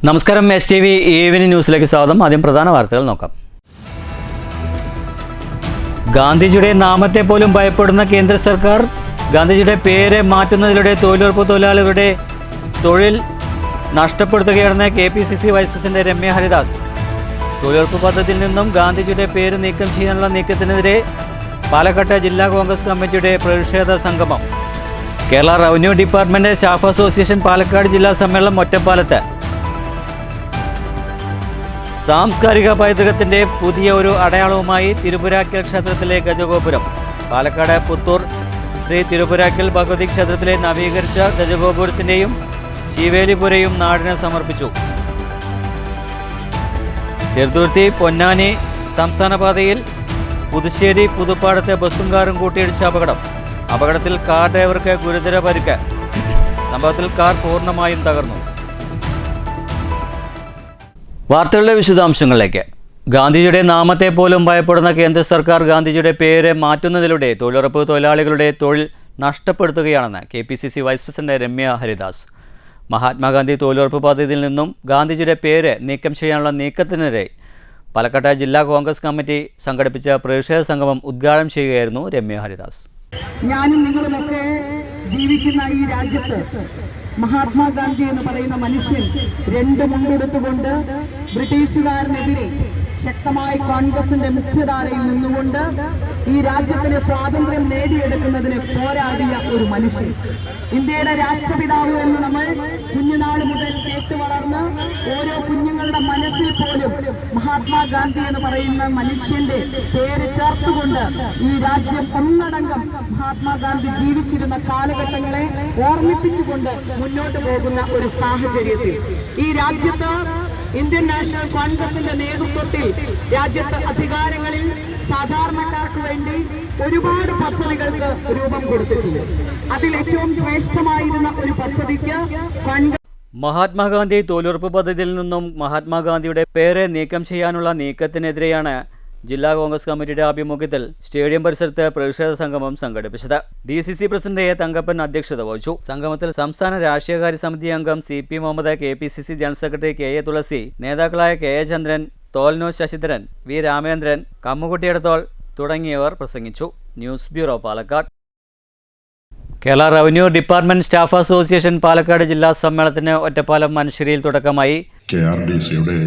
നമസ്കാരം, STV evening ന്യൂസിലേക്ക് സ്വാഗതം. ആദ്യം പ്രധാന വാർത്തകൾ നോക്കാം. ഗാന്ധിജിയുടെ നാമത്തെ പോലും ഭയപ്പെടുന്ന കേന്ദ്ര സർക്കാർ ഗാന്ധിജിയുടെ പേര് മാറ്റുന്നതിലൂടെ തൊഴിലുറപ്പ് തൊഴിലാളികളുടെ തൊഴിൽ നഷ്ടപ്പെടുത്തുകയാണെന്ന് KPCC vice president Ramya Haridas. തൊഴിലുറപ്പ് പദ്ധതിയിൽ നിന്നും ഗാന്ധിജിയുടെ പേര് നീക്കം ചെയ്യാനുള്ള നീക്കത്തിനെതിരെ പാലക്കാട് ജില്ലാ കോൺഗ്രസ് കമ്മിറ്റിയുടെ പ്രതിഷേധ സംഗമം. Kerala revenue department staff association Palakkad ജില്ലാ സമ്മേളനം ഒറ്റപ്പാലത്ത്. സാംസ്കാരിക പൈതൃകത്തിന്റെ പുതിയ ഒരു അടയാളവുമായി തിരുപുരാക്കൽ ക്ഷേത്രത്തിലെ ഗജഗോപുരം. പാലക്കാട് പുത്തൂർ ശ്രീ തിരുപുരാക്കൽ ഭഗവതി ക്ഷേത്രത്തിലെ നവീകരിച്ച ഗജഗോപുരത്തിന്റെയും ശിവേലിപുരയും നാടിന് സമർപ്പിച്ചു. ചെറുതുരുത്തി പൊന്നാനി സംസ്ഥാന പാതയിൽ പുതുശ്ശേരി പുതുപ്പാടത്തെ ബസ്സും കാറും കൂട്ടിയിടിച്ച അപകടത്തിൽ കാർ ഡ്രൈവർക്ക് ഗുരുതര പരിക്ക്. സംഭവത്തിൽ കാർ പൂർണ്ണമായും തകർന്നു. വാർത്തകളുടെ വിശദാംശങ്ങളിലേക്ക്. ഗാന്ധിജിയുടെ നാമത്തെ പോലും ഭയപ്പെടുന്ന കേന്ദ്ര സർക്കാർ ഗാന്ധിജിയുടെ പേര് മാറ്റുന്നതിലൂടെ തൊഴിലുറപ്പ് തൊഴിലാളികളുടെ തൊഴിൽ നഷ്ടപ്പെടുത്തുകയാണെന്ന് KPCC vice president Ramya Haridas. Mahatma Gandhi തൊഴിലുറപ്പ് പദ്ധതിയിൽ നിന്നും ഗാന്ധിജിയുടെ പേര് നീക്കം ചെയ്യാനുള്ള നീക്കത്തിനെതിരെ പാലക്കാട് ജില്ലാ കോൺഗ്രസ് കമ്മിറ്റി സംഘടിപ്പിച്ച പ്രതിഷേധ സംഗമം ഉദ്ഘാടനം ചെയ്യുകയായിരുന്നു രമ്യ ഹരിദാസ്. ഞാനും നിങ്ങളുമൊക്കെ ജീവിക്കുന്ന ഈ രാജ്യത്ത് മഹാത്മാഗാന്ധി എന്ന് പറയുന്ന മനുഷ്യൻ രണ്ട് മുണ്ടെടുത്തുകൊണ്ട് ബ്രിട്ടീഷുകാരനെതിരെ ശക്തമായി കോൺഗ്രസിന്റെ മുഖ്യധാരയിൽ നിന്നുകൊണ്ട് ഈ രാജ്യത്തിന് സ്വാതന്ത്ര്യം നേടിയെടുക്കുന്നതിന് പോരാടിയ ഒരു മനുഷ്യൻ. ഇന്ത്യയുടെ രാഷ്ട്രപിതാവ് എന്ന് നമ്മൾ കുഞ്ഞുനാൾ മുതൽ കേട്ടു വളർന്ന് ഓരോ കുഞ്ഞുങ്ങളുടെ മനസ്സിൽ പോലും മഹാത്മാഗാന്ധി എന്ന് പറയുന്ന മനുഷ്യന്റെ പേര് ചേർത്തുകൊണ്ട് ഈ രാജ്യം ഒന്നടങ്കം മഹാത്മാഗാന്ധി ജീവിച്ചിരുന്ന കാലഘട്ടങ്ങളെ ഓർമ്മിപ്പിച്ചുകൊണ്ട് മുന്നോട്ട് പോകുന്ന ഒരു സാഹചര്യത്തിൽ ഈ രാജ്യത്ത് ഇന്ത്യൻ നാഷണൽ കോൺഗ്രസിന്റെ നേതൃത്വത്തിൽ രാജ്യത്ത് അധികാരങ്ങളിൽ സാധാരണക്കാർക്ക് വേണ്ടി ഒരുപാട് പദ്ധതികൾക്ക് രൂപം കൊടുത്തിട്ടുണ്ട്. അതിൽ ഏറ്റവും ശ്രേഷ്ഠമായിരുന്ന ഒരു പദ്ധതിക്ക് മഹാത്മാഗാന്ധി തൊഴിലുറപ്പ് പദ്ധതിയിൽ നിന്നും മഹാത്മാഗാന്ധിയുടെ പേര് നീക്കം ചെയ്യാനുള്ള നീക്കത്തിനെതിരെയാണ് ജില്ലാ കോൺഗ്രസ് കമ്മിറ്റിയുടെ ആഭിമുഖ്യത്തിൽ സ്റ്റേഡിയം പരിസരത്ത് പ്രതിഷേധ സംഗമം സംഘടിപ്പിച്ചത്. DCC president A. തങ്കപ്പൻ അധ്യക്ഷത വഹിച്ചു. സംഗമത്തിൽ സംസ്ഥാന രാഷ്ട്രീയകാര്യ സമിതി അംഗം CP Muhammad, KPCC general secretary KA Thulasi, നേതാക്കളായ KA ചന്ദ്രൻ, തോൽനൂർ ശശിധരൻ, V. രാമേന്ദ്രൻ, കമ്മുകുട്ടിയടത്തോൾ തുടങ്ങിയവർ പ്രസംഗിച്ചു. News bureau, Palakkad. Kerala revenue department staff association Palakkad ജില്ലാ സമ്മേളനത്തിന് ഒറ്റപ്പാലം മനശ്ശേരിയിൽ തുടക്കമായി. KRDCയുടെ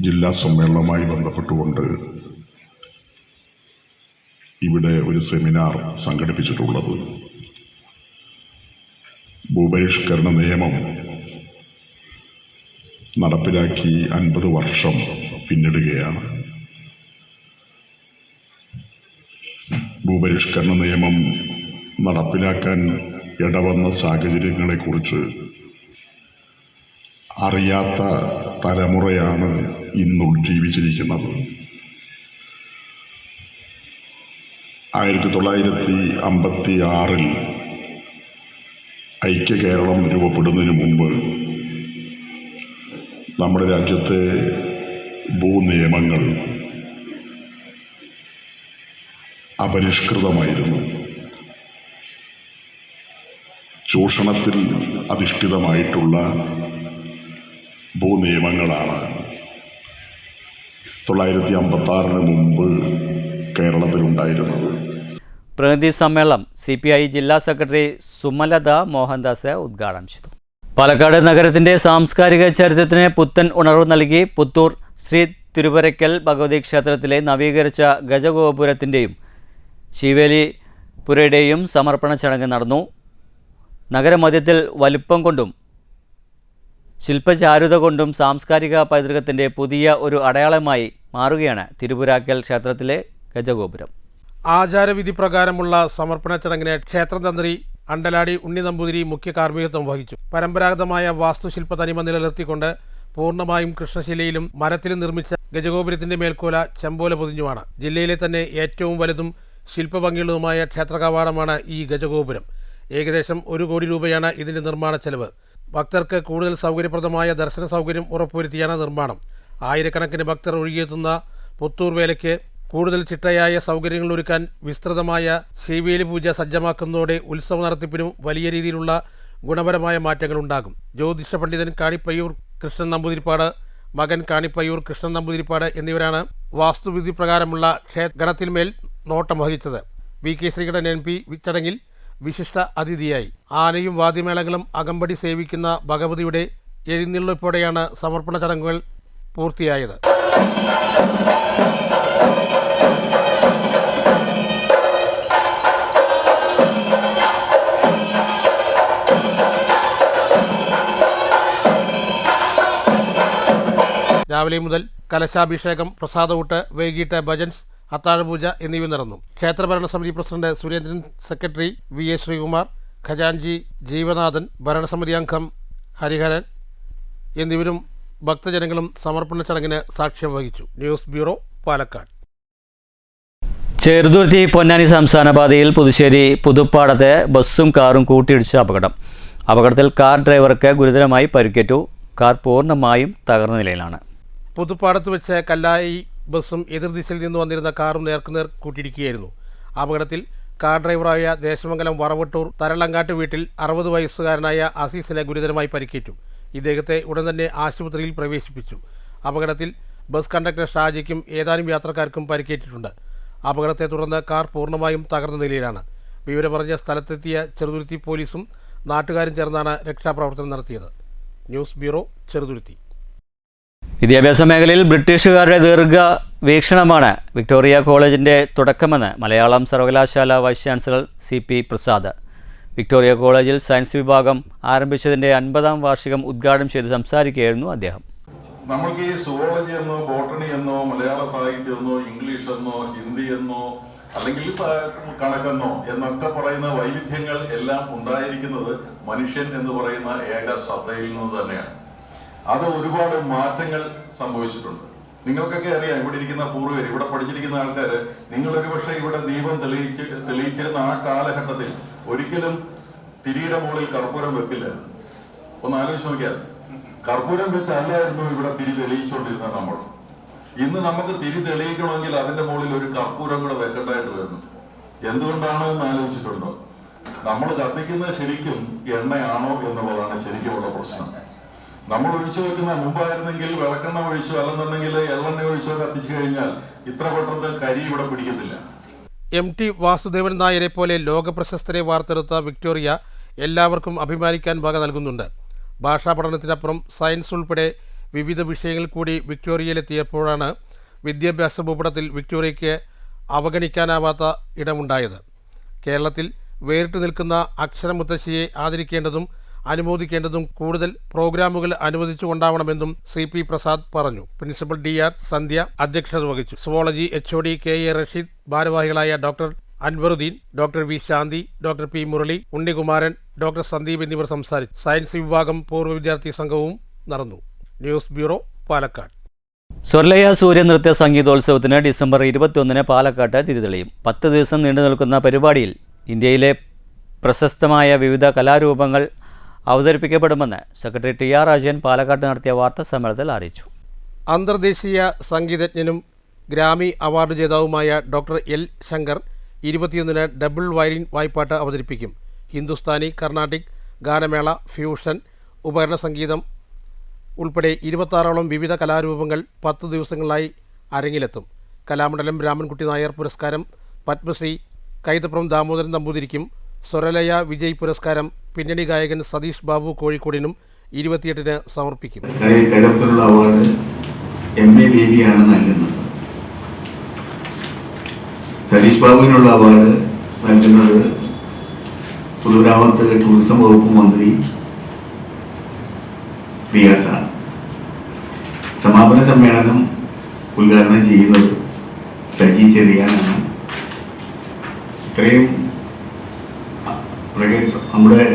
ജില്ലാ സമ്മേളനവുമായി ബന്ധപ്പെട്ടുകൊണ്ട് ഇവിടെ ഒരു സെമിനാർ സംഘടിപ്പിച്ചിട്ടുള്ളത് ഭൂപരിഷ്കരണ നിയമം നടപ്പിലാക്കി 50 വർഷം പിന്നിടുകയാണ്. ഭൂപരിഷ്കരണ നിയമം നടപ്പിലാക്കാൻ ഇടവന്ന സാഹചര്യങ്ങളെക്കുറിച്ച് അറിയാത്ത തലമുറയാണ് ഇന്നും ജീവിച്ചിരിക്കുന്നത്. 1956 ഐക്യ കേരളം രൂപപ്പെടുന്നതിന് മുമ്പ് നമ്മുടെ രാജ്യത്തെ ഭൂനിയമങ്ങൾ അപരിഷ്കൃതമായിരുന്നു. ചൂഷണത്തിൽ അധിഷ്ഠിതമായിട്ടുള്ള ഭൂനിയമങ്ങളാണ് 1956 മുമ്പ് കേരളത്തിലുണ്ടായിരുന്നത്. പ്രതിനിധി സമ്മേളനം CPI ജില്ലാ സെക്രട്ടറി സുമലത മോഹൻദാസ് ഉദ്ഘാടനം ചെയ്തു. പാലക്കാട് നഗരത്തിന്റെ സാംസ്കാരിക ചരിത്രത്തിന് പുത്തൻ ഉണർവ് നൽകി പുത്തൂർ ശ്രീ തിരുപുരക്കൽ ഭഗവതി ക്ഷേത്രത്തിലെ നവീകരിച്ച ഗജഗോപുരത്തിൻ്റെയും ശിവേലിപുരയുടെയും സമർപ്പണ ചടങ്ങ് നടന്നു. നഗരമധ്യത്തിൽ വലിപ്പം കൊണ്ടും ശില്പചാരുത കൊണ്ടും സാംസ്കാരിക പൈതൃകത്തിൻ്റെ പുതിയ ഒരു അടയാളമായി മാറുകയാണ് തിരുപുരാക്കൽ ക്ഷേത്രത്തിലെ ഗജഗോപുരം. ആചാരവിധി പ്രകാരമുള്ള സമർപ്പണ ചടങ്ങിന് ക്ഷേത്രതന്ത്രി അണ്ടലാടി ഉണ്ണി നമ്പൂതിരി മുഖ്യ കാർമ്മികത്വം വഹിച്ചു. പരമ്പരാഗതമായ വാസ്തുശില്പ തനിമ നിലനിർത്തിക്കൊണ്ട് പൂർണ്ണമായും കൃഷ്ണശിലയിലും മരത്തിലും നിർമ്മിച്ച ഗജഗോപുരത്തിന്റെ മേൽക്കോല ചെമ്പോല പൊതിഞ്ഞുമാണ്. ജില്ലയിലെ തന്നെ ഏറ്റവും വലുതും ശില്പഭംഗിയുള്ളതുമായ ക്ഷേത്ര കവാടമാണ് ഈ ഗജഗോപുരം. ഏകദേശം 1 കോടി രൂപയാണ് ഇതിന്റെ നിർമ്മാണ ചെലവ്. ഭക്തർക്ക് കൂടുതൽ സൗകര്യപ്രദമായ ദർശന സൗകര്യം ഉറപ്പുവരുത്തിയാണ് നിർമ്മാണം. ആയിരക്കണക്കിന് ഭക്തർ ഒഴുകിയെത്തുന്ന പുത്തൂർ വേലയ്ക്ക് കൂടുതൽ ചിട്ടയായ സൗകര്യങ്ങൾ ഒരുക്കാൻ വിസ്തൃതമായ ശിവേലി പൂജ സജ്ജമാക്കുന്നതോടെ ഉത്സവ നടത്തിപ്പിനും വലിയ രീതിയിലുള്ള ഗുണപരമായ മാറ്റങ്ങൾ ഉണ്ടാകും. ജ്യോതിഷ പണ്ഡിതൻ കാണിപ്പയ്യൂർ കൃഷ്ണൻ നമ്പൂതിരിപ്പാട്, മകൻ കാണിപ്പയ്യൂർ കൃഷ്ണൻ നമ്പൂതിരിപ്പാട് എന്നിവരാണ് വാസ്തുവിധി പ്രകാരമുള്ള ക്ഷേത്രഗണത്തിന്മേൽ നോട്ടം വഹിച്ചത്. VK ശ്രീകണ്ഠൻ MP ചടങ്ങിൽ വിശിഷ്ട അതിഥിയായി. ആനയും വാദ്യമേളങ്ങളും അകമ്പടി സേവിക്കുന്ന ഭഗവതിയുടെ എഴുന്നള്ളിപ്പോടെയാണ് സമർപ്പണ ചടങ്ങുകൾ പൂർത്തിയായത്. രാവിലെ മുതൽ കലശാഭിഷേകം, പ്രസാദഊട്ട്, വൈകിട്ട് ഭജൻസ്, അത്താഴപൂജ എന്നിവ നടന്നു. ക്ഷേത്രഭരണസമിതി president Surendran, secretary VA Sreekumar, ഖജാൻജി ജീവനാഥൻ, ഭരണസമിതി അംഗം ഹരിഹരൻ എന്നിവരും ഭക്തജനങ്ങളും സമർപ്പണ ചടങ്ങിന് സാക്ഷ്യം വഹിച്ചു. News bureau, Palakkad. ചെറുതുരുത്തി പൊന്നാനി സംസ്ഥാന പാതയിൽ പുതുശ്ശേരി പുതുപ്പാടത്തെ ബസ്സും കാറും കൂട്ടിയിടിച്ച അപകടം. അപകടത്തിൽ കാർ ഡ്രൈവർക്ക് ഗുരുതരമായി പരിക്കേറ്റു. കാർ പൂർണ്ണമായും തകർന്ന നിലയിലാണ്. പുതുപ്പാടത്ത് വെച്ച് കല്ലായി ബസ്സും എതിർദിശയിൽ നിന്ന് വന്നിരുന്ന കാറും നേർക്കുനേർ കൂട്ടിയിടിക്കുകയായിരുന്നു. അപകടത്തിൽ കാർ ഡ്രൈവറായ ദേശമംഗലം വറവട്ടൂർ തരളങ്ങാട്ട് വീട്ടിൽ 60 വയസ്സുകാരനായ അസീസിനെ ഗുരുതരമായി പരിക്കേറ്റു. ഇദ്ദേഹത്തെ ഉടൻ തന്നെ ആശുപത്രിയിൽ പ്രവേശിപ്പിച്ചു. അപകടത്തിൽ ബസ് കണ്ടക്ടർ ഷാജിക്കും ഏതാനും യാത്രക്കാർക്കും പരിക്കേറ്റിട്ടുണ്ട്. അപകടത്തെ തുടർന്ന് കാർ പൂർണ്ണമായും തകർന്ന നിലയിലാണ്. വിവരമറിഞ്ഞ സ്ഥലത്തെത്തിയ ചെറുതുരുത്തി പോലീസും നാട്ടുകാരും ചേർന്നാണ് രക്ഷാപ്രവർത്തനം നടത്തിയത്. News bureau, Cheruthuruthy. വിദ്യാഭ്യാസ മേഖലയിൽ ബ്രിട്ടീഷുകാരുടെ ദീർഘവീക്ഷണമാണ് വിക്ടോറിയ കോളേജിൻ്റെ തുടക്കമെന്ന് മലയാളം സർവകലാശാല vice chancellor CP Prasad. Victoria കോളേജിൽ സയൻസ് വിഭാഗം ആരംഭിച്ചതിൻ്റെ 50ാം വാർഷികം ഉദ്ഘാടനം ചെയ്ത് സംസാരിക്കുകയായിരുന്നു അദ്ദേഹം. നമ്മൾക്ക് ഈ സുവോളജി എന്നോ ബോട്ടണി എന്നോ മലയാള സാഹിത്യം എന്നോ ഇംഗ്ലീഷ് എന്നോ ഹിന്ദി എന്നോ അല്ലെങ്കിൽ കണക്കെന്നോ എന്നൊക്കെ പറയുന്ന വൈവിധ്യങ്ങൾ എല്ലാം ഉണ്ടായിരിക്കുന്നത് മനുഷ്യൻ എന്ന് പറയുന്ന ഏക സത്തയിൽ നിന്ന് തന്നെയാണ്. അത് ഒരുപാട് മാറ്റങ്ങൾ സംഭവിച്ചിട്ടുണ്ട്. നിങ്ങൾക്കൊക്കെ അറിയാം, ഇവിടെ ഇരിക്കുന്ന പൂർവ്വർ, ഇവിടെ പഠിച്ചിരിക്കുന്ന ആൾക്കാർ, നിങ്ങളൊരു പക്ഷേ ഇവിടെ ദീപം തെളിയിച്ചിരുന്ന ആ കാലഘട്ടത്തിൽ ഒരിക്കലും തിരിയുടെ മുകളിൽ കർപ്പൂരം വെക്കില്ല. ഒന്ന് ആലോചിച്ച് നോക്കിയാൽ, കർപ്പൂരം വെച്ചല്ലായിരുന്നു ഇവിടെ തിരി തെളിയിച്ചുകൊണ്ടിരുന്നത്. നമ്മൾ ഇന്ന് നമുക്ക് തിരി തെളിയിക്കണമെങ്കിൽ അതിന്റെ മുകളിൽ ഒരു കർപ്പൂരം കൂടെ വെക്കേണ്ടതായിട്ട് വരുന്നു. എന്തുകൊണ്ടാണ് എന്ന് ആലോചിച്ചിട്ടുണ്ടോ? നമ്മൾ കത്തിക്കുന്നത് ശരിക്കും എണ്ണയാണോ എന്നുള്ളതാണ് ശരിക്കുമുള്ള പ്രശ്നം. നമ്മൾ ഒഴിച്ചു വെക്കുന്ന മുമ്പായിരുന്നെങ്കിൽ വിളക്കെണ്ണ ഒഴിച്ചോ അല്ലെന്നുണ്ടെങ്കിൽ എള്ളെണ്ണ ഒഴിച്ചോ കത്തിച്ചു കഴിഞ്ഞാൽ ഇത്ര പെട്ടെന്ന് കരി ഇവിടെ പിടിക്കത്തില്ല. MT വാസുദേവൻ നായരെ പോലെ ലോകപ്രശസ്തരെ വാർത്തെടുത്ത വിക്ടോറിയ എല്ലാവർക്കും അഭിമാനിക്കാൻ വക നൽകുന്നുണ്ട്. ഭാഷാ പഠനത്തിനപ്പുറം സയൻസ് ഉൾപ്പെടെ വിവിധ വിഷയങ്ങൾ കൂടി വിക്ടോറിയയിലെത്തിയപ്പോഴാണ് വിദ്യാഭ്യാസ ഭൂപടത്തിൽ വിക്ടോറിയയ്ക്ക് അവഗണിക്കാനാവാത്ത ഇടമുണ്ടായത്. കേരളത്തിൽ വേറിട്ട് നിൽക്കുന്ന അക്ഷരമുത്തശ്ശിയെ ആദരിക്കേണ്ടതും അനുമോദിക്കേണ്ടതും കൂടുതൽ പ്രോഗ്രാമുകൾ അനുവദിച്ചുകൊണ്ടാവണമെന്നും CP പ്രസാദ് പറഞ്ഞു. പ്രിൻസിപ്പൽ DR സന്ധ്യ അധ്യക്ഷത വഹിച്ചു. സുവോളജി HOD KA റഷീദ്, ഭാരവാഹികളായ doctor Anwaruddin, doctor V Shanthi, doctor P Murali, Unnikumaran, doctor Sandeep എന്നിവർ സംസാരിച്ചു. സയൻസ് വിഭാഗം പൂർവ്വ വിദ്യാർത്ഥി സംഘവും നടന്നു. News bureau, Palakkad. സ്വർലയ സൂര്യനൃത്യ സംഗീതോത്സവത്തിന് ഡിസംബർ 21 പാലക്കാട്ട് തിരിതെളിയും. 10 ദിവസം നീണ്ടു നിൽക്കുന്ന പരിപാടിയിൽ ഇന്ത്യയിലെ പ്രശസ്തമായ വിവിധ കലാരൂപങ്ങൾ അവതരിപ്പിക്കപ്പെടുമെന്ന് സെക്രട്ടറി TR രാജൻ പാലക്കാട്ട് നടത്തിയ വാർത്താ സമ്മേളനത്തിൽ അറിയിച്ചു. അന്തർദേശീയ സംഗീതജ്ഞനും ഗ്രാമി അവാർഡ് ജേതാവുമായ doctor L Shankar 21 double violin വായ്പാട്ട് അവതരിപ്പിക്കും. ഹിന്ദുസ്ഥാനി, കർണാട്ടിക്, ഗാനമേള, ഫ്യൂഷൻ, ഉപകരണ സംഗീതം ഉൾപ്പെടെ 26ഓളം വിവിധ കലാരൂപങ്ങൾ 10 ദിവസങ്ങളായി അരങ്ങിലെത്തും. കലാമണ്ഡലം രാമൻകുട്ടി നായർ പുരസ്കാരം പത്മശ്രീ കൈതപ്രം ദാമോദരൻ നമ്പൂതിരിക്കും, സ്വരലയ വിജയ് പുരസ്കാരം പിന്നണി ഗായകൻ സതീഷ് ബാബു കോഴിക്കോടിനും 28 സമർപ്പിക്കും. കേരളത്തിലുള്ള അവാർഡ് MA ബേബിയാണ് നൽകുന്നത്. സതീഷ് ബാബുവിനുള്ള അവാർഡ് നൽകുന്നത് പൊതുമരാമത്ത് ടൂറിസം വകുപ്പ് മന്ത്രി റിയാസാണ്. സമാപന സമ്മേളനം ഉദ്ഘാടനം ചെയ്യുന്നത് സജി ചെറിയാനാണ്. ഇത്രയും നമ്മുടെ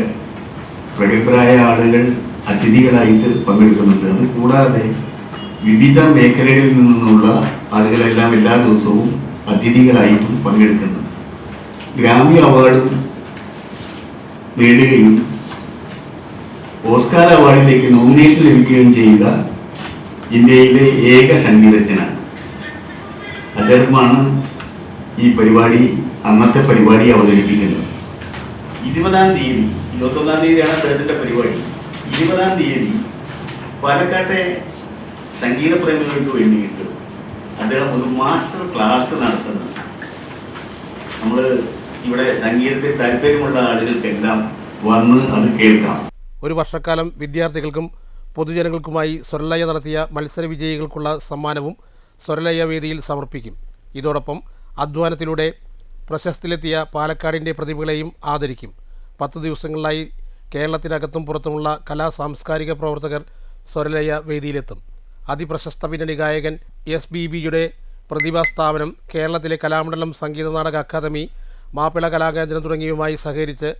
പ്രഗത്ഭരായ ആളുകൾ അതിഥികളായിട്ട് പങ്കെടുക്കുന്നുണ്ട്. അത് കൂടാതെ വിവിധ മേഖലകളിൽ നിന്നുള്ള ആളുകളെല്ലാം എല്ലാ ദിവസവും അതിഥികളായിട്ടും പങ്കെടുക്കുന്നുണ്ട്. ഗ്രാമി അവാർഡും നേടുകയും ഓസ്കാർ അവാർഡിലേക്ക് നോമിനേഷൻ ലഭിക്കുകയും ചെയ്ത ഇന്ത്യയിലെ ഏക സംഗീതജ്ഞനാണ് അദ്ദേഹമാണ് ഈ പരിപാടി, അന്നത്തെ പരിപാടി അവതരിപ്പിക്കുന്നത്. 20-ാം തീയതി, 21-ാം തീയതിയാണ് അദ്ദേഹത്തിന്റെ പരിപാടി. 20-ാം തീയതി പാലക്കാട്ടെ സംഗീത പ്രേമികൾക്ക് വേണ്ടിയിട്ട് അദ്ദേഹം ഒരു മാസ്റ്റർ ക്ലാസ് നടത്തുന്നുണ്ട്. നമ്മൾ ഇവിടെ സംഗീതത്തിൽ താല്പര്യമുള്ള ആളുകൾക്കെല്ലാം വന്ന് അത് കേൾക്കാം. ഒരു വർഷക്കാലം വിദ്യാർത്ഥികൾക്കും പൊതുജനങ്ങൾക്കുമായി സ്വരലയ നടത്തിയ മത്സര വിജയികൾക്കുള്ള സമ്മാനവും സ്വരലയ വേദിയിൽ സമർപ്പിക്കും. ഇതോടൊപ്പം അധ്വാനത്തിലൂടെ പ്രശസ്തിയിലെത്തിയ പാലക്കാടിൻ്റെ പ്രതിഭകളെയും ആദരിക്കും. 10 ദിവസങ്ങളിലായി കേരളത്തിനകത്തും പുറത്തുമുള്ള കലാ സാംസ്കാരിക പ്രവർത്തകർ സ്വരലയ വേദിയിലെത്തും. അതിപ്രശസ്ത പിന്നണി ഗായകൻ SBBയുടെ പ്രതിഭാസ്ഥാപനം, കേരളത്തിലെ കലാമണ്ഡലം സംഗീത നാടക അക്കാദമി, മാപ്പിള കലാകേന്ദ്രം തുടങ്ങിയവയുമായി സഹകരിച്ച്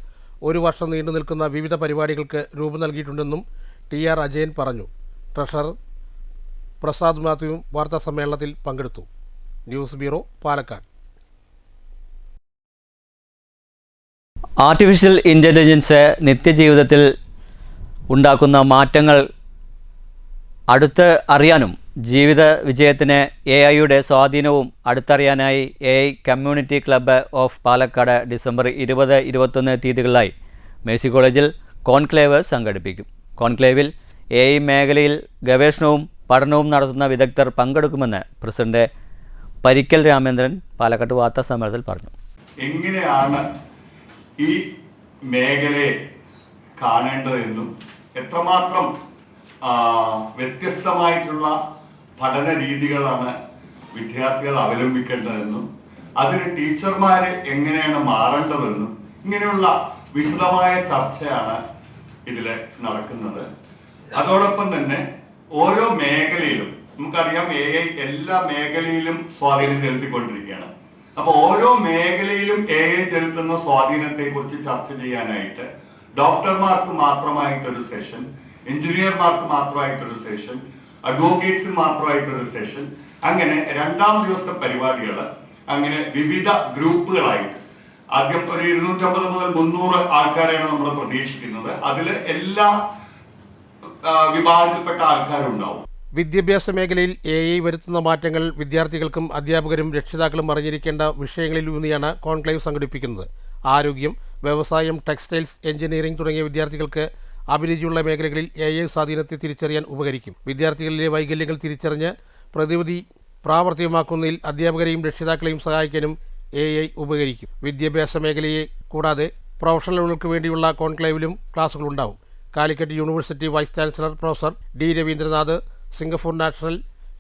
ഒരു വർഷം നീണ്ടു നിൽക്കുന്ന വിവിധ പരിപാടികൾക്ക് രൂപം നൽകിയിട്ടുണ്ടെന്നും TR അജയൻ പറഞ്ഞു. ട്രഷറർ പ്രസാദ് മാത്യുവും വാർത്താസമ്മേളനത്തിൽ പങ്കെടുത്തു. News bureau, Palakkad. Artificial intelligence നിത്യജീവിതത്തിൽ ഉണ്ടാക്കുന്ന മാറ്റങ്ങൾ അടുത്ത് അറിയാനും ജീവിത വിജയത്തിന് AI-യുടെ സ്വാധീനവും അടുത്തറിയാനായി AI community club of Palakkad December 20-21 തീയതികളിലായി മേഴ്സി കോളേജിൽ കോൺക്ലേവ് സംഘടിപ്പിക്കും. കോൺക്ലേവിൽ AI മേഖലയിൽ ഗവേഷണവും പഠനവും നടത്തുന്ന വിദഗ്ധർ പങ്കെടുക്കുമെന്ന് പ്രസിഡന്റ് പരിക്കൽ രാമേന്ദ്രൻ പാലക്കാട് വാർത്താ സമ്മേളനത്തിൽ പറഞ്ഞു. എങ്ങനെയാണ് ഈ മേഖലയെ കാണേണ്ടതെന്നും എത്രമാത്രം വ്യത്യസ്തമായിട്ടുള്ള പഠന രീതികളാണ് വിദ്യാർത്ഥികൾ അവലംബിക്കേണ്ടതെന്നും അതിന് ടീച്ചർമാർ എങ്ങനെയാണ് മാറേണ്ടതെന്നും ഇങ്ങനെയുള്ള വിശദമായ ചർച്ചയാണ് ഇതിൽ നടക്കുന്നത്. അതോടൊപ്പം തന്നെ ഓരോ മേഖലയിലും നമുക്കറിയാം AI എല്ലാ മേഖലയിലും സ്വാധീനം ചെലുത്തിക്കൊണ്ടിരിക്കുകയാണ്. അപ്പോൾ ഓരോ മേഖലയിലും AI ചെലുത്തുന്ന സ്വാധീനത്തെ കുറിച്ച് ചർച്ച ചെയ്യാനായിട്ട് ഡോക്ടർമാർക്ക് മാത്രമായിട്ടൊരു സെഷൻ, എഞ്ചിനീയർമാർക്ക് മാത്രമായിട്ടൊരു സെഷൻ, അഡ്വക്കേറ്റ്സിന് മാത്രമായിട്ടൊരു സെഷൻ, അങ്ങനെ 2-ാം ദിവസത്തെ പരിപാടികൾ അങ്ങനെ വിവിധ ഗ്രൂപ്പുകളായിട്ട് ആദ്യം ഒരു 250 മുതൽ 300 ആൾക്കാരെയാണ് നമ്മൾ പ്രതീക്ഷിക്കുന്നത്. അതിൽ എല്ലാ വിഭാഗത്തിൽപ്പെട്ട ആൾക്കാരും ഉണ്ടാവും. വിദ്യാഭ്യാസ മേഖലയിൽ AI വരുത്തുന്ന മാറ്റങ്ങൾ വിദ്യാർത്ഥികൾക്കും അധ്യാപകരും രക്ഷിതാക്കളും അറിഞ്ഞിരിക്കേണ്ട വിഷയങ്ങളിലൂന്നിയാണ് കോൺക്ലേവ് സംഘടിപ്പിക്കുന്നത്. ആരോഗ്യം, വ്യവസായം, ടെക്സ്റ്റൈൽസ്, എഞ്ചിനീയറിംഗ് തുടങ്ങിയ വിദ്യാർത്ഥികൾക്ക് അഭിരുചിയുള്ള മേഖലകളിൽ AI സ്വാധീനത്തെ തിരിച്ചറിയാൻ ഉപകരിക്കും. വിദ്യാർത്ഥികളിലെ വൈകല്യങ്ങൾ തിരിച്ചറിഞ്ഞ് പ്രതിവിധി പ്രാവർത്തികമാക്കുന്നതിൽ അധ്യാപകരെയും രക്ഷിതാക്കളെയും സഹായിക്കാനും AI ഉപകരിക്കും. വിദ്യാഭ്യാസ മേഖലയെ കൂടാതെ പ്രൊഫഷണലുകൾക്ക് വേണ്ടിയുള്ള കോൺക്ലേവിലും ക്ലാസുകളുണ്ടാവും. Calicut university vice chancellor professor D. Raveendranath, Singapore national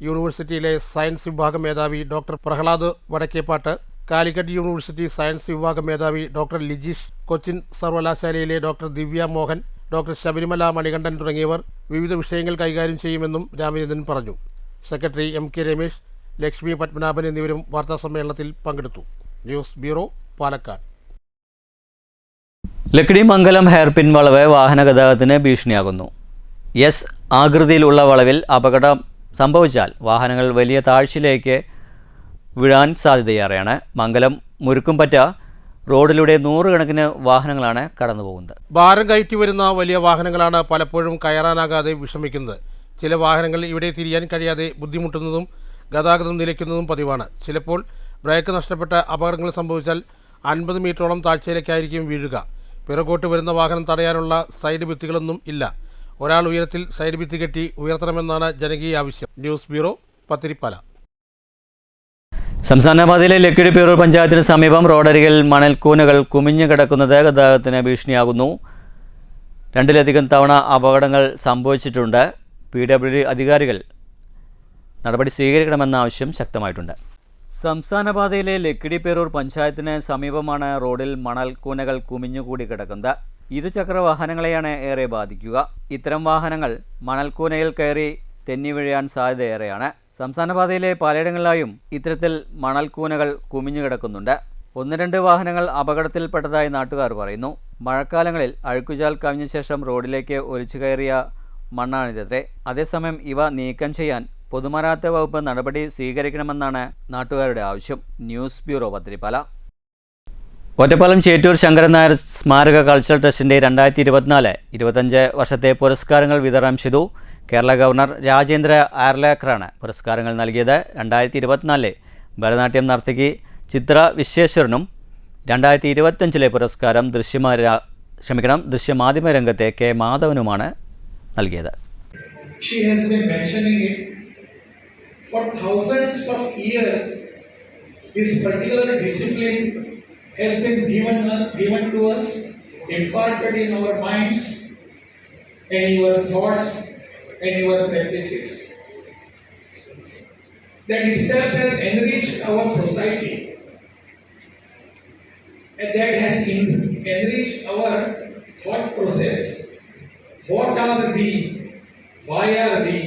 യൂണിവേഴ്സിറ്റിയിലെ സയൻസ് വിഭാഗം മേധാവി doctor Prahlad Vadakkepat, Calicut university science വിഭാഗം മേധാവി ഡോക്ടർ ലിജീഷ്, കൊച്ചിൻ സർവകലാശാലയിലെ ഡോക്ടർ ദിവ്യ മോഹൻ, ഡോക്ടർ ശബരിമല മണികണ്ഠൻ തുടങ്ങിയവർ വിവിധ വിഷയങ്ങൾ കൈകാര്യം ചെയ്യുമെന്നും രാമചന്ദ്രൻ പറഞ്ഞു. സെക്രട്ടറി MK രമേശ്, ലക്ഷ്മി പത്മനാഭൻ എന്നിവരും വാർത്താസമ്മേളനത്തിൽ പങ്കെടുത്തു. News bureau, Palakkad. Lakkidi Mangalam hairpin വളവ് വാഹന ഗതാഗതത്തിന് ഭീഷണിയാകുന്നു. എസ് ആകൃതിയിലുള്ള വളവിൽ അപകടം സംഭവിച്ചാൽ വാഹനങ്ങൾ വലിയ താഴ്ചയിലേക്ക് വീഴാൻ സാധ്യതയേറെയാണ്. മംഗലം മുരുക്കുംപറ്റ റോഡിലൂടെ 100 കണക്കിന് വാഹനങ്ങളാണ് കടന്നു പോകുന്നത്. ഭാരം കയറ്റി വരുന്ന വലിയ വാഹനങ്ങളാണ് പലപ്പോഴും കയറാനാകാതെ വിഷമിക്കുന്നത്. ചില വാഹനങ്ങൾ ഇവിടെ തിരിയാൻ കഴിയാതെ ബുദ്ധിമുട്ടുന്നതും ഗതാഗതം നിലയ്ക്കുന്നതും പതിവാണ്. ചിലപ്പോൾ ബ്രേക്ക് നഷ്ടപ്പെട്ട അപകടങ്ങൾ സംഭവിച്ചാൽ 50 മീറ്ററോളം താഴ്ചയിലേക്കായിരിക്കും വീഴുക. പിറകോട്ട് വരുന്ന വാഹനം തടയാനുള്ള സൈഡ് ഭിത്തികളൊന്നും ഇല്ല. ഒരാൾ ഉയരത്തിൽ സൈഡ് ഭിത്തി കെട്ടി ഉയർത്തണമെന്നാണ് ജനകീയ ആവശ്യം. News bureau, Pathirippala. സംസ്ഥാന പാതയിലെ ലക്കിടി പേരൂർ പഞ്ചായത്തിന് സമീപം റോഡരികിൽ മണൽക്കൂനകൾ കുമിഞ്ഞു കിടക്കുന്നത് ഗതാഗതത്തിന് ഭീഷണിയാകുന്നു. 2-ലധികം തവണ അപകടങ്ങൾ സംഭവിച്ചിട്ടുണ്ട്. PWD അധികാരികൾ നടപടി സ്വീകരിക്കണമെന്ന ആവശ്യം ശക്തമായിട്ടുണ്ട്. സംസ്ഥാന പാതയിലെ ലക്കിടി പേരൂർ പഞ്ചായത്തിന് സമീപമാണ് റോഡിൽ മണൽക്കൂനകൾ കുമിഞ്ഞുകൂടി കിടക്കുന്നത്. ഇരുചക്ര വാഹനങ്ങളെയാണ് ഏറെ ബാധിക്കുക. ഇത്തരം വാഹനങ്ങൾ മണൽക്കൂനയിൽ കയറി തെന്നി വീഴാൻ സാധ്യതയേറെയാണ്. സംസ്ഥാന പാതയിലെ പലയിടങ്ങളിലായും ഇത്തരത്തിൽ മണൽക്കൂനകൾ കുമിഞ്ഞു കിടക്കുന്നുണ്ട്. 1-2 വാഹനങ്ങൾ അപകടത്തിൽപ്പെട്ടതായി നാട്ടുകാർ പറയുന്നു. മഴക്കാലങ്ങളിൽ അഴുക്കുചാൽ കവിഞ്ഞ ശേഷം റോഡിലേക്ക് ഒലിച്ചു കയറിയ മണ്ണാണിതത്രേ. അതേസമയം ഇവ നീക്കം ചെയ്യാൻ പൊതുമരാമത്ത് വകുപ്പ് നടപടി സ്വീകരിക്കണമെന്നാണ് നാട്ടുകാരുടെ ആവശ്യം. News bureau, Pathirippala. ഒറ്റപ്പാലം ചേറ്റൂർ ശങ്കരൻ നായർ സ്മാരക കൾച്ചറൽ ട്രസ്റ്റിൻ്റെ 2024-25 വർഷത്തെ പുരസ്കാരങ്ങൾ വിതരണം ചെയ്തു. കേരള ഗവർണർ രാജേന്ദ്ര ആർലേക്കറാണ് പുരസ്കാരങ്ങൾ നൽകിയത്. 2024 ഭരതനാട്യം നർത്തകി ചിത്ര വിശ്വേശ്വരനും 2025 പുരസ്കാരം ദൃശ്യമാധ്യമ രംഗത്തെ K. മാധവനുമാണ് നൽകിയത്. she has been mentioning it. For thousands of years, this particular discipline has been given to us, imparted in our minds and your thoughts and your practices. That itself has enriched our society, and that has enriched our thought process. What are we? Why are we?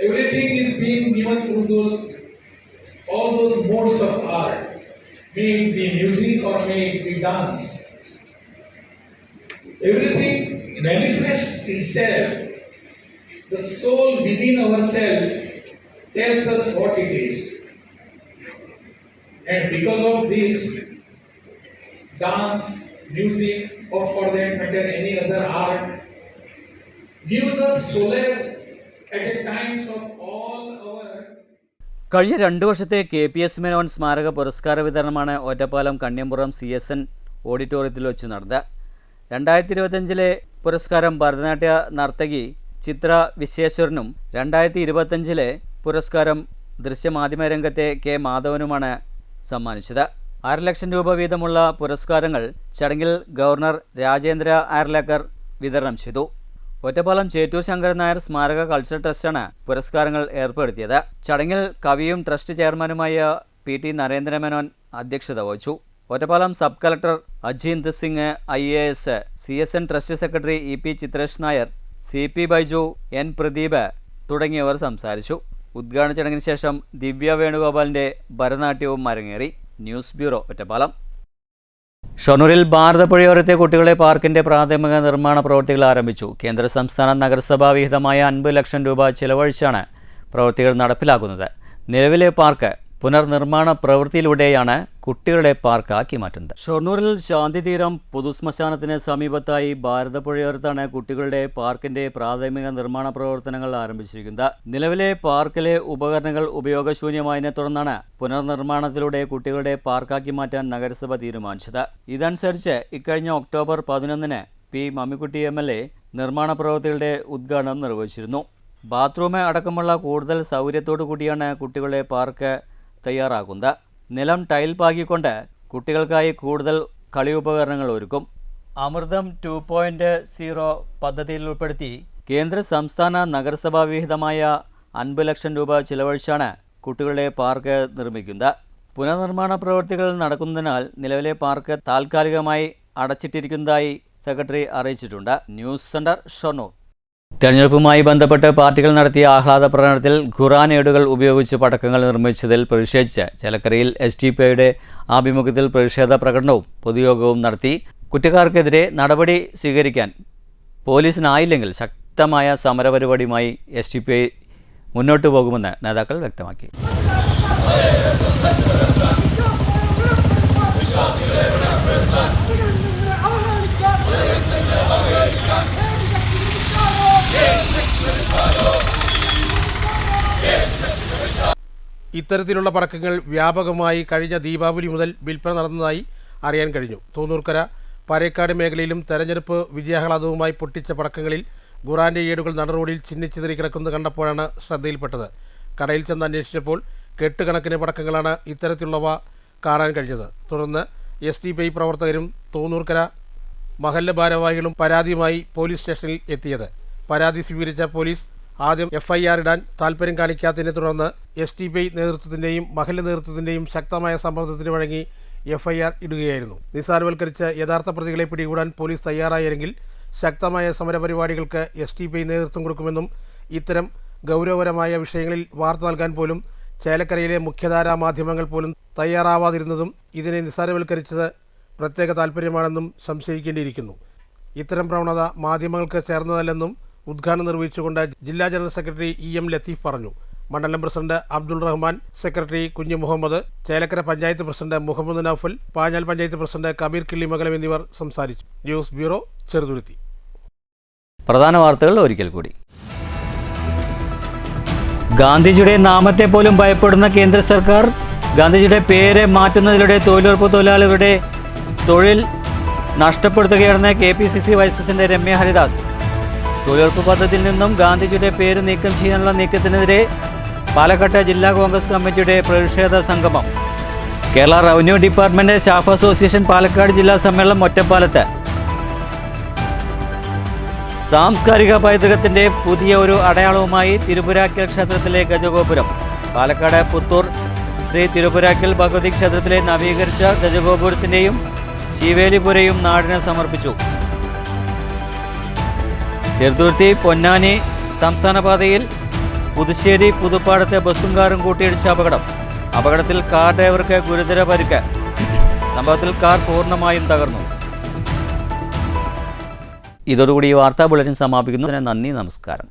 Everything is being given through all those modes of art. May it be music or may it be dance. Everything manifests itself. The soul within ourselves tells us what it is. And because of this, dance, music, or for that matter any other art, gives us solace at the times of all our. കഴിഞ്ഞ 2 വർഷത്തെ KPS Menon സ്മാരക പുരസ്കാര വിതരണമാണ് Ottapalam Kanniyampuram CSN ഓഡിറ്റോറിയത്തിൽ വെച്ച് നടന്നത്. 2025 പുരസ്കാരം ഭരതനാട്യ നർത്തകി ചിത്ര വിശ്വേശ്വരനും 2025 പുരസ്കാരം ദൃശ്യമാധ്യമ രംഗത്തെ K മാധവനുമാണ് സമ്മാനിച്ചത്. 6 ലക്ഷം രൂപ വീതമുള്ള പുരസ്കാരങ്ങൾ ചടങ്ങിൽ ഗവർണർ രാജേന്ദ്ര ആർലേക്കർ വിതരണം ചെയ്തു. ഒറ്റപ്പാലം ചേറ്റൂർ ശങ്കരൻ നായർ സ്മാരക കൾച്ചറൽ ട്രസ്റ്റാണ് പുരസ്കാരങ്ങൾ ഏർപ്പെടുത്തിയത്. ചടങ്ങിൽ കവിയും ട്രസ്റ്റ് ചെയർമാനുമായ PT നരേന്ദ്രമേനോൻ അധ്യക്ഷത വഹിച്ചു. Ottapalam sub collector Ajeenth Singh IAS, CSN trust secretary EP Chithresh Nair, CP Baiju, N Pradeep തുടങ്ങിയവർ സംസാരിച്ചു. ഉദ്ഘാടന ചടങ്ങിന് ശേഷം ദിവ്യ വേണുഗോപാലിൻ്റെ ഭരതനാട്യവും അരങ്ങേറി. News bureau, Ottapalam. ഷൊർണൂരിൽ ഭാരതപ്പുഴയോരത്തെ കുട്ടികളുടെ പാർക്കിന്റെ പ്രാഥമിക നിർമ്മാണ പ്രവൃത്തികൾ ആരംഭിച്ചു. കേന്ദ്ര സംസ്ഥാന നഗരസഭാ വിഹിതമായ 50 ലക്ഷം രൂപ ചെലവഴിച്ചാണ് പ്രവൃത്തികൾ നടപ്പിലാക്കുന്നത്. നിലവിലെ പാർക്ക് പുനർനിർമ്മാണ പ്രവൃത്തിയിലൂടെയാണ് കുട്ടികളുടെ പാർക്കാക്കി മാറ്റുന്നത്. ഷൊർണൂരിൽ ശാന്തിതീരം പൊതുശ്മശാനത്തിന് സമീപത്തായി ഭാരതപ്പുഴയോരത്താണ് കുട്ടികളുടെ പാർക്കിന്റെ പ്രാഥമിക നിർമ്മാണ പ്രവർത്തനങ്ങൾ ആരംഭിച്ചിരിക്കുന്നത്. നിലവിലെ പാർക്കിലെ ഉപകരണങ്ങൾ ഉപയോഗശൂന്യമായതിനെ തുടർന്നാണ് പുനർനിർമ്മാണത്തിലൂടെ കുട്ടികളുടെ പാർക്കാക്കി മാറ്റാൻ നഗരസഭ തീരുമാനിച്ചത്. ഇതനുസരിച്ച് ഇക്കഴിഞ്ഞ ഒക്ടോബർ 11 P മമ്മിക്കുട്ടി MLA നിർമ്മാണ പ്രവൃത്തികളുടെ ഉദ്ഘാടനം നിർവഹിച്ചിരുന്നു. ബാത്റൂം അടക്കമുള്ള കൂടുതൽ സൗകര്യത്തോടു കൂടിയാണ് കുട്ടികളുടെ പാർക്ക് തയ്യാറാക്കുന്നത്. നിലം ടൈൽ പാകിക്കൊണ്ട് കുട്ടികൾക്കായി കൂടുതൽ കളി ഉപകരണങ്ങൾ ഒരുക്കും. അമൃതം 2.0 പദ്ധതിയിൽ ഉൾപ്പെടുത്തി കേന്ദ്ര സംസ്ഥാന നഗരസഭാ വിഹിതമായ 50 ലക്ഷം രൂപ ചിലവഴിച്ചാണ് കുട്ടികളുടെ പാർക്ക് നിർമ്മിക്കുന്നത്. പുനർനിർമ്മാണ പ്രവൃത്തികൾ നടക്കുന്നതിനാൽ നിലവിലെ പാർക്ക് താൽക്കാലികമായി അടച്ചിട്ടിരിക്കുന്നതായി സെക്രട്ടറി അറിയിച്ചിട്ടുണ്ട്. News centre, Shoranur. തെരഞ്ഞെടുപ്പുമായി ബന്ധപ്പെട്ട് പാർട്ടികൾ നടത്തിയ ആഹ്ലാദ പ്രകടനത്തിൽ ഖുറാൻ ഏടുകൾ ഉപയോഗിച്ച് പടക്കങ്ങൾ നിർമ്മിച്ചതിൽ പ്രതിഷേധിച്ച് ചേലക്കരയിൽ SDPIയുടെ ആഭിമുഖ്യത്തിൽ പ്രതിഷേധ പ്രകടനവും പൊതുയോഗവും നടത്തി. കുറ്റക്കാർക്കെതിരെ നടപടി സ്വീകരിക്കാൻ പോലീസിനായില്ലെങ്കിൽ ശക്തമായ സമരപരിപാടിയുമായി SDPI മുന്നോട്ടു പോകുമെന്ന് നേതാക്കൾ വ്യക്തമാക്കി. ഇത്തരത്തിലുള്ള പടക്കങ്ങൾ വ്യാപകമായി കഴിഞ്ഞ ദീപാവലി മുതൽ വിൽപ്പന നടന്നതായി അറിയാൻ കഴിഞ്ഞു. തൂന്നൂർക്കര, പരേക്കാട് മേഖലയിലും തെരഞ്ഞെടുപ്പ് വിജയാഹ്ലാദവുമായി പൊട്ടിച്ച പടക്കങ്ങളിൽ ഖുറാന്റെ ഏടുകൾ നടറോഡിൽ ചിന്നിച്ചിതറി കിടക്കുന്നത് കണ്ടപ്പോഴാണ് ശ്രദ്ധയിൽപ്പെട്ടത്. കടയിൽ ചെന്ന് അന്വേഷിച്ചപ്പോൾ കെട്ടുകണക്കിന് പടക്കങ്ങളാണ് ഇത്തരത്തിലുള്ളവ കാണാൻ കഴിഞ്ഞത്. തുടർന്ന് SDPI പ്രവർത്തകരും തൂന്നൂർക്കര മഹല്ല് ഭാരവാഹികളും പരാതിയുമായി പോലീസ് സ്റ്റേഷനിൽ എത്തിയത്. പരാതി സ്വീകരിച്ച പോലീസ് ആദ്യം FIR ഇടാൻ താൽപ്പര്യം കാണിക്കാത്തതിനെ തുടർന്ന് SDPI നേതൃത്വത്തിൻ്റെയും മഹല്ല് നേതൃത്വത്തിൻ്റെയും ശക്തമായ സമ്മർദ്ദത്തിന് വഴങ്ങി FIR ഇടുകയായിരുന്നു. നിസ്സാരവൽക്കരിച്ച് യഥാർത്ഥ പ്രതികളെ പിടികൂടാൻ പോലീസ് തയ്യാറായെങ്കിൽ ശക്തമായ സമരപരിപാടികൾക്ക് SDPI നേതൃത്വം കൊടുക്കുമെന്നും ഇത്തരം ഗൗരവപരമായ വിഷയങ്ങളിൽ വാർത്ത നൽകാൻ പോലും ചേലക്കരയിലെ മുഖ്യധാരാ മാധ്യമങ്ങൾ പോലും തയ്യാറാവാതിരുന്നതും ഇതിനെ നിസ്സാരവൽക്കരിച്ചത് പ്രത്യേക താൽപ്പര്യമാണെന്നും സംശയിക്കേണ്ടിയിരിക്കുന്നു. ഇത്തരം പ്രവണത മാധ്യമങ്ങൾക്ക് ചേർന്നതല്ലെന്നും ഉദ്ഘാടനം നിർവഹിച്ചുകൊണ്ട് ജില്ലാ ജനറൽ സെക്രട്ടറി EM ലത്തീഫ് പറഞ്ഞു. മണ്ഡലം പ്രസിഡന്റ് അബ്ദുൾ റഹ്മാൻ, സെക്രട്ടറി കുഞ്ഞു മുഹമ്മദ്, ചേലക്കര പഞ്ചായത്ത് പ്രസിഡന്റ് മുഹമ്മദ് നൌഫൽ, പാഞ്ഞാൽ പഞ്ചായത്ത് പ്രസിഡന്റ് കബീർ കിള്ളിമംഗലം എന്നിവർ സംസാരിച്ചു. News bureau, Cheruthuruthy. പ്രധാന വാർത്തകൾ ഒരിക്കൽ കൂടി. ഗാന്ധിജിയുടെ നാമത്തെ പോലും ഭയപ്പെടുന്ന കേന്ദ്ര സർക്കാർ ഗാന്ധിജിയുടെ പേര് മാറ്റുന്നതിലൂടെ തൊഴിലുറപ്പ് തൊഴിലാളികളുടെ തൊഴിൽ നഷ്ടപ്പെടുത്തുകയാണെന്ന് KPCC vice president Ramya Haridas. തൊഴിലുറപ്പ് പദ്ധതിയിൽ നിന്നും ഗാന്ധിജിയുടെ പേര് നീക്കം ചെയ്യാനുള്ള നീക്കത്തിനെതിരെ പാലക്കാട് ജില്ലാ കോൺഗ്രസ് കമ്മിറ്റിയുടെ പ്രതിഷേധ സംഗമം. Kerala revenue department staff association Palakkad ജില്ലാ സമ്മേളനം ഒറ്റപ്പാലത്ത്. സാംസ്കാരിക പൈതൃകത്തിന്റെ പുതിയ ഒരു അടയാളവുമായി തിരുപുരാക്കൽ ക്ഷേത്രത്തിലെ ഗജഗോപുരം. പാലക്കാട് പുത്തൂർ ശ്രീ തിരുപുരാക്കൽ ഭഗവതി ക്ഷേത്രത്തിലെ നവീകരിച്ച ഗജഗോപുരത്തിന്റെയും ശിവേലിപുരയും നാടിന് സമർപ്പിച്ചു. ചെറുതുരുത്തി പൊന്നാനി സംസ്ഥാന പാതയിൽ പുതുശ്ശേരി പുതുപ്പാടത്തെ ബസ്സും കാറും കൂട്ടിയിടിച്ച അപകടത്തിൽ കാർ ഡ്രൈവർക്ക് ഗുരുതര പരിക്ക്. സംഭവത്തിൽ കാർ പൂർണ്ണമായും തകർന്നു. ഇതോടുകൂടി ഈ വാർത്താ ബുള്ളറ്റിൻ സമാപിക്കുന്നു. നന്ദി, നമസ്കാരം.